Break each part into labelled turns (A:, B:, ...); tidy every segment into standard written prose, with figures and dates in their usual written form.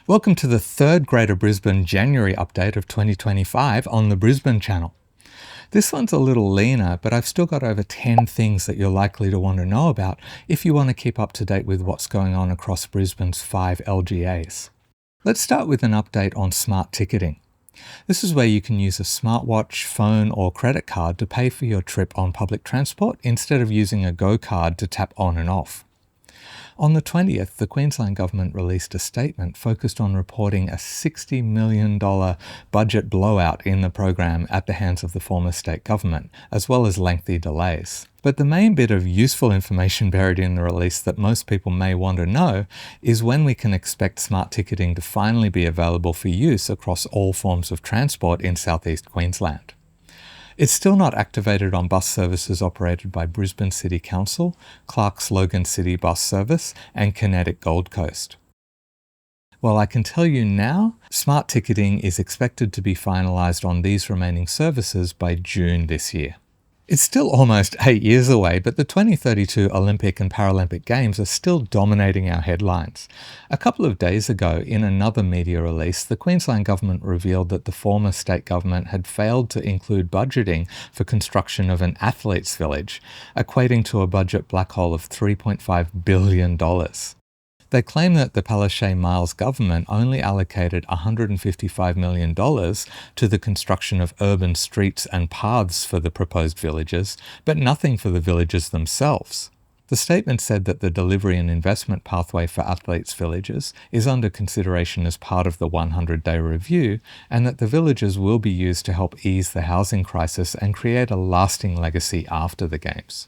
A: Welcome to the third Greater Brisbane January update of 2025 on the Brisbane Channel. This one's a little leaner, but I've still got over 10 things that you're likely to want to know about if you want to keep up to date with what's going on across Brisbane's 5 LGAs. Let's start with an update on smart ticketing. This is where you can use a smartwatch, phone or credit card to pay for your trip on public transport instead of using a Go card to tap on and off. On the 20th, the Queensland Government released a statement focused on reporting a $60 million budget blowout in the program at the hands of the former state government, as well as lengthy delays. But the main bit of useful information buried in the release that most people may want to know is when we can expect smart ticketing to finally be available for use across all forms of transport in southeast Queensland. It's still not activated on bus services operated by Brisbane City Council, Clark's Logan City Bus Service, and Kinetic Gold Coast. Well, I can tell you now, smart ticketing is expected to be finalised on these remaining services by June this year. It's still almost 8 years away, but the 2032 Olympic and Paralympic Games are still dominating our headlines. A couple of days ago, in another media release, the Queensland Government revealed that the former state government had failed to include budgeting for construction of an athletes' village, equating to a budget black hole of $3.5 billion. They claim that the Palaszczuk Miles government only allocated $155 million to the construction of urban streets and paths for the proposed villages, but nothing for the villages themselves. The statement said that the delivery and investment pathway for athletes' villages is under consideration as part of the 100-day review, and that the villages will be used to help ease the housing crisis and create a lasting legacy after the Games.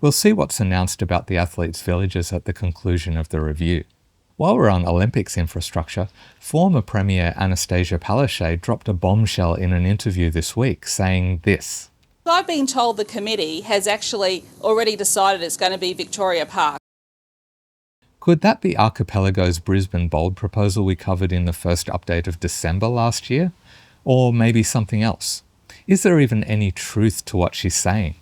A: We'll see what's announced about the athletes' villages at the conclusion of the review. While we're on Olympics infrastructure, former Premier Anastasia Palaszczuk dropped a bombshell in an interview this week, saying this.
B: I've been told the committee has actually already decided it's going to be Victoria Park.
A: Could that be Archipelago's Brisbane Bold proposal we covered in the first update of December last year? Or maybe something else? Is there even any truth to what she's saying?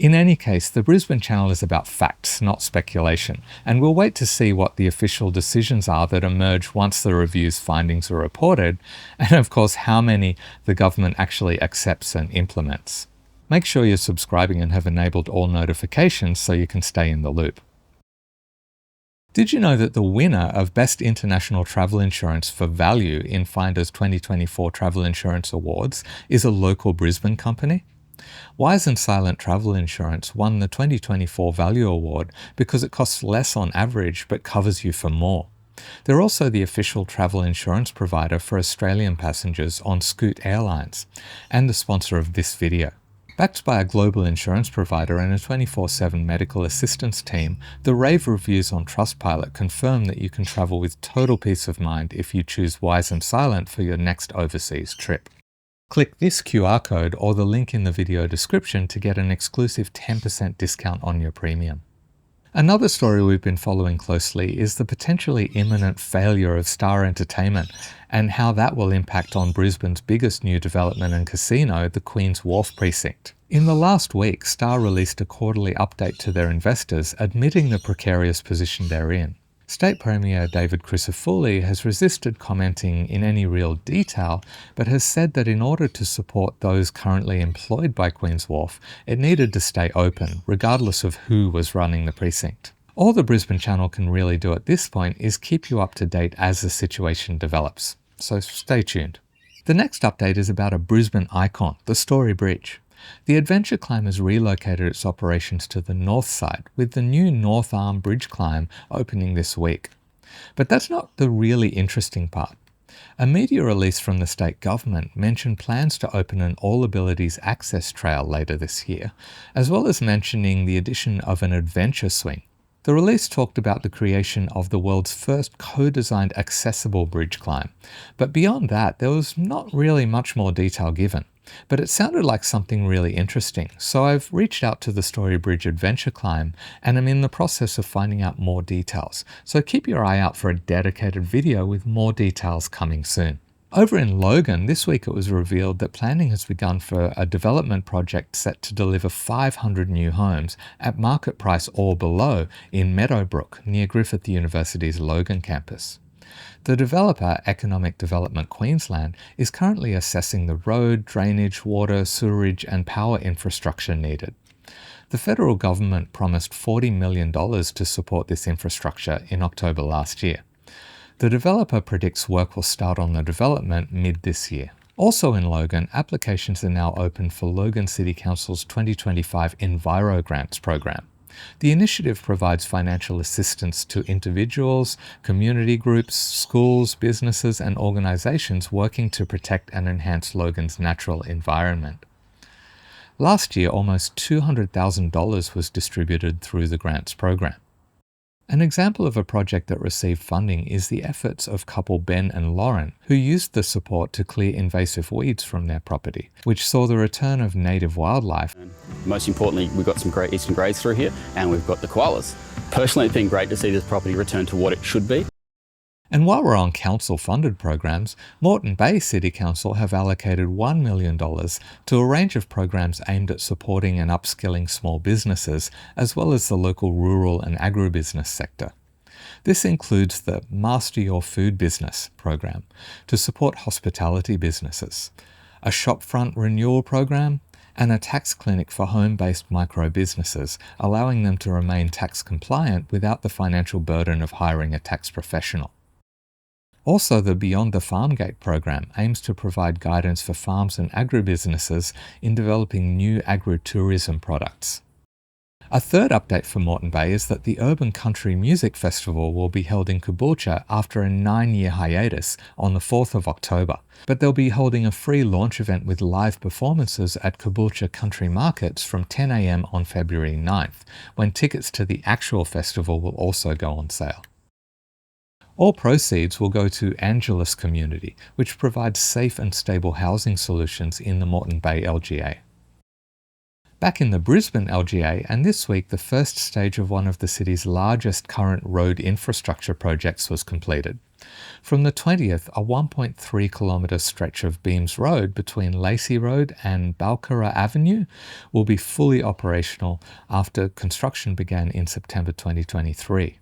A: In any case, the Brisbane Channel is about facts, not speculation, and we'll wait to see what the official decisions are that emerge once the review's findings are reported, and of course how many the government actually accepts and implements. Make sure you're subscribing and have enabled all notifications so you can stay in the loop. Did you know that the winner of Best International Travel Insurance for Value in Finder's 2024 Travel Insurance Awards is a local Brisbane company? Wise and Silent Travel Insurance won the 2024 Value Award because it costs less on average but covers you for more. They're also the official travel insurance provider for Australian passengers on Scoot Airlines and the sponsor of this video. Backed by a global insurance provider and a 24/7 medical assistance team, the rave reviews on Trustpilot confirm that you can travel with total peace of mind if you choose Wise and Silent for your next overseas trip. Click this QR code or the link in the video description to get an exclusive 10% discount on your premium. Another story we've been following closely is the potentially imminent failure of Star Entertainment and how that will impact on Brisbane's biggest new development and casino, the Queen's Wharf Precinct. In the last week, Star released a quarterly update to their investors admitting the precarious position they're in. State Premier David Crisafulli has resisted commenting in any real detail, but has said that in order to support those currently employed by Queen's Wharf, it needed to stay open, regardless of who was running the precinct. All the Brisbane Channel can really do at this point is keep you up to date as the situation develops. So stay tuned. The next update is about a Brisbane icon, the Story Bridge. The Adventure Climb has relocated its operations to the north side, with the new North Arm Bridge Climb opening this week. But that's not the really interesting part. A media release from the state government mentioned plans to open an All Abilities access trail later this year, as well as mentioning the addition of an adventure swing. The release talked about the creation of the world's first co-designed accessible bridge climb, but beyond that there was not really much more detail given. But it sounded like something really interesting, so I've reached out to the Story Bridge Adventure Climb and am in the process of finding out more details, so keep your eye out for a dedicated video with more details coming soon. Over in Logan, this week it was revealed that planning has begun for a development project set to deliver 500 new homes at market price or below in Meadowbrook, near Griffith University's Logan campus. The developer, Economic Development Queensland, is currently assessing the road, drainage, water, sewerage and power infrastructure needed. The federal government promised $40 million to support this infrastructure in October last year. The developer predicts work will start on the development mid this year. Also in Logan, applications are now open for Logan City Council's 2025 Enviro Grants program. The initiative provides financial assistance to individuals, community groups, schools, businesses and organisations working to protect and enhance Logan's natural environment. Last year, almost $200,000 was distributed through the grants program. An example of a project that received funding is the efforts of couple Ben and Lauren, who used the support to clear invasive weeds from their property, which saw the return of native wildlife.
C: Most importantly, we've got some great eastern greys through here, and we've got the koalas. Personally, it's been great to see this property return to what it should be.
A: And while we're on council-funded programs, Moreton Bay City Council have allocated $1 million to a range of programs aimed at supporting and upskilling small businesses, as well as the local rural and agribusiness sector. This includes the Master Your Food Business program to support hospitality businesses, a shopfront renewal program, and a tax clinic for home-based micro-businesses, allowing them to remain tax compliant without the financial burden of hiring a tax professional. Also, the Beyond the Farm Gate program aims to provide guidance for farms and agribusinesses in developing new agritourism products. A third update for Moreton Bay is that the Urban Country Music Festival will be held in Caboolture after a 9-year hiatus on the 4th of October, but they'll be holding a free launch event with live performances at Caboolture Country Markets from 10 a.m. on February 9th, when tickets to the actual festival will also go on sale. All proceeds will go to Angelus Community, which provides safe and stable housing solutions in the Moreton Bay LGA. Back in the Brisbane LGA, and this week the first stage of one of the city's largest current road infrastructure projects was completed. From the 20th, a 1.3 kilometre stretch of Beams Road between Lacey Road and Balcarra Avenue will be fully operational after construction began in September 2023.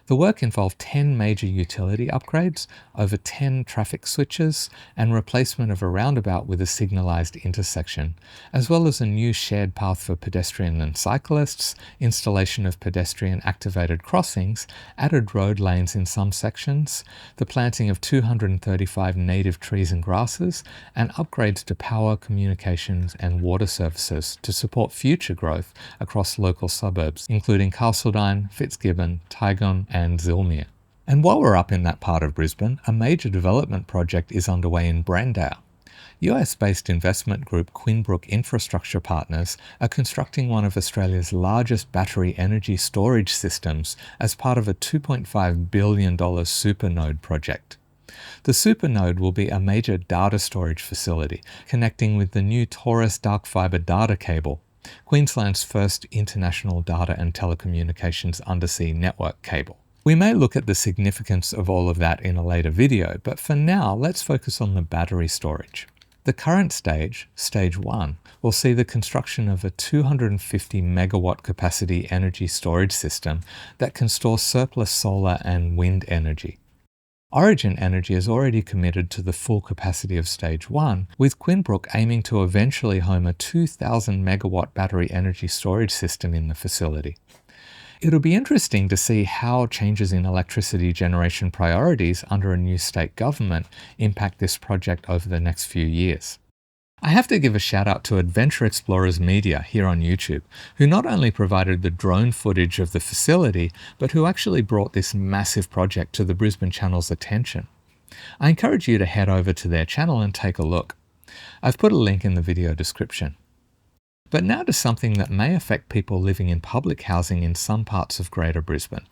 A: The work involved 10 major utility upgrades, over 10 traffic switches, and replacement of a roundabout with a signalised intersection, as well as a new shared path for pedestrian and cyclists, installation of pedestrian activated crossings, added road lanes in some sections, the planting of 235 native trees and grasses, and upgrades to power, communications and water services to support future growth across local suburbs, including Castledine, Fitzgibbon, Tygon and Zillmere. And while we're up in that part of Brisbane, a major development project is underway in Brandau. US-based investment group Quinbrook Infrastructure Partners are constructing one of Australia's largest battery energy storage systems as part of a $2.5 billion supernode project. The supernode will be a major data storage facility connecting with the new Taurus dark fibre data cable, Queensland's first international data and telecommunications undersea network cable. We may look at the significance of all of that in a later video, but for now, let's focus on the battery storage. The current stage, Stage 1, will see the construction of a 250 megawatt capacity energy storage system that can store surplus solar and wind energy. Origin Energy has already committed to the full capacity of Stage 1, with Quinbrook aiming to eventually home a 2,000 megawatt battery energy storage system in the facility. It'll be interesting to see how changes in electricity generation priorities under a new state government impact this project over the next few years. I have to give a shout out to Adventure Explorers Media here on YouTube, who not only provided the drone footage of the facility, but who actually brought this massive project to the Brisbane Channel's attention. I encourage you to head over to their channel and take a look. I've put a link in the video description. But now to something that may affect people living in public housing in some parts of Greater Brisbane.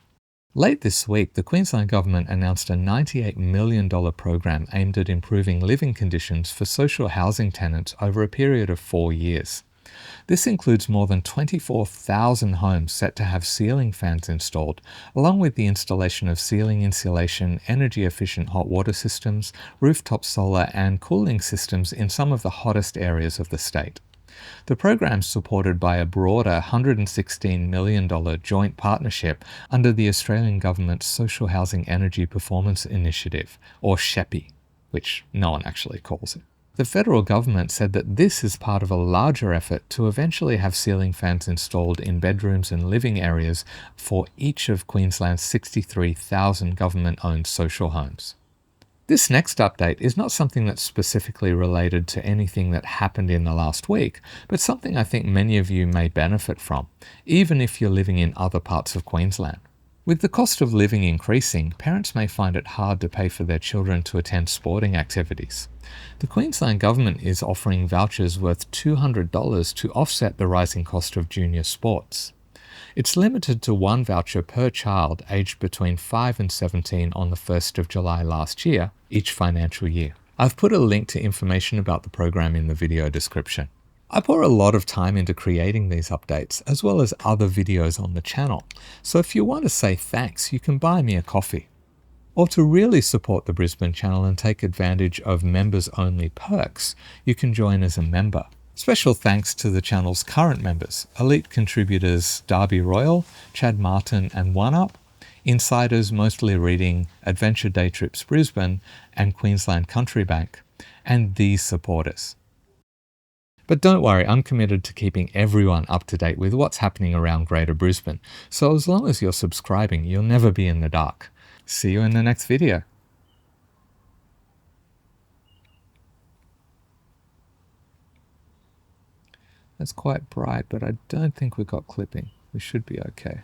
A: Late this week, the Queensland Government announced a $98 million program aimed at improving living conditions for social housing tenants over a period of 4 years. This includes more than 24,000 homes set to have ceiling fans installed, along with the installation of ceiling insulation, energy-efficient hot water systems, rooftop solar and cooling systems in some of the hottest areas of the state. The program's supported by a broader $116 million joint partnership under the Australian Government's Social Housing Energy Performance Initiative, or SHEPI, which no one actually calls it. The federal government said that this is part of a larger effort to eventually have ceiling fans installed in bedrooms and living areas for each of Queensland's 63,000 government-owned social homes. This next update is not something that's specifically related to anything that happened in the last week, but something I think many of you may benefit from, even if you're living in other parts of Queensland. With the cost of living increasing, parents may find it hard to pay for their children to attend sporting activities. The Queensland Government is offering vouchers worth $200 to offset the rising cost of junior sports. It's limited to one voucher per child aged between 5 and 17 on the 1st of July last year, each financial year. I've put a link to information about the program in the video description. I pour a lot of time into creating these updates, as well as other videos on the channel, so if you want to say thanks, you can buy me a coffee. Or to really support the Brisbane channel and take advantage of members-only perks, you can join as a member. Special thanks to the channel's current members, elite contributors Darby Royal, Chad Martin and OneUp, insiders mostly reading Adventure Day Trips Brisbane and Queensland Country Bank, and these supporters. But don't worry, I'm committed to keeping everyone up to date with what's happening around Greater Brisbane, so as long as you're subscribing, you'll never be in the dark. See you in the next video. That's quite bright, but I don't think we've got clipping. We should be okay.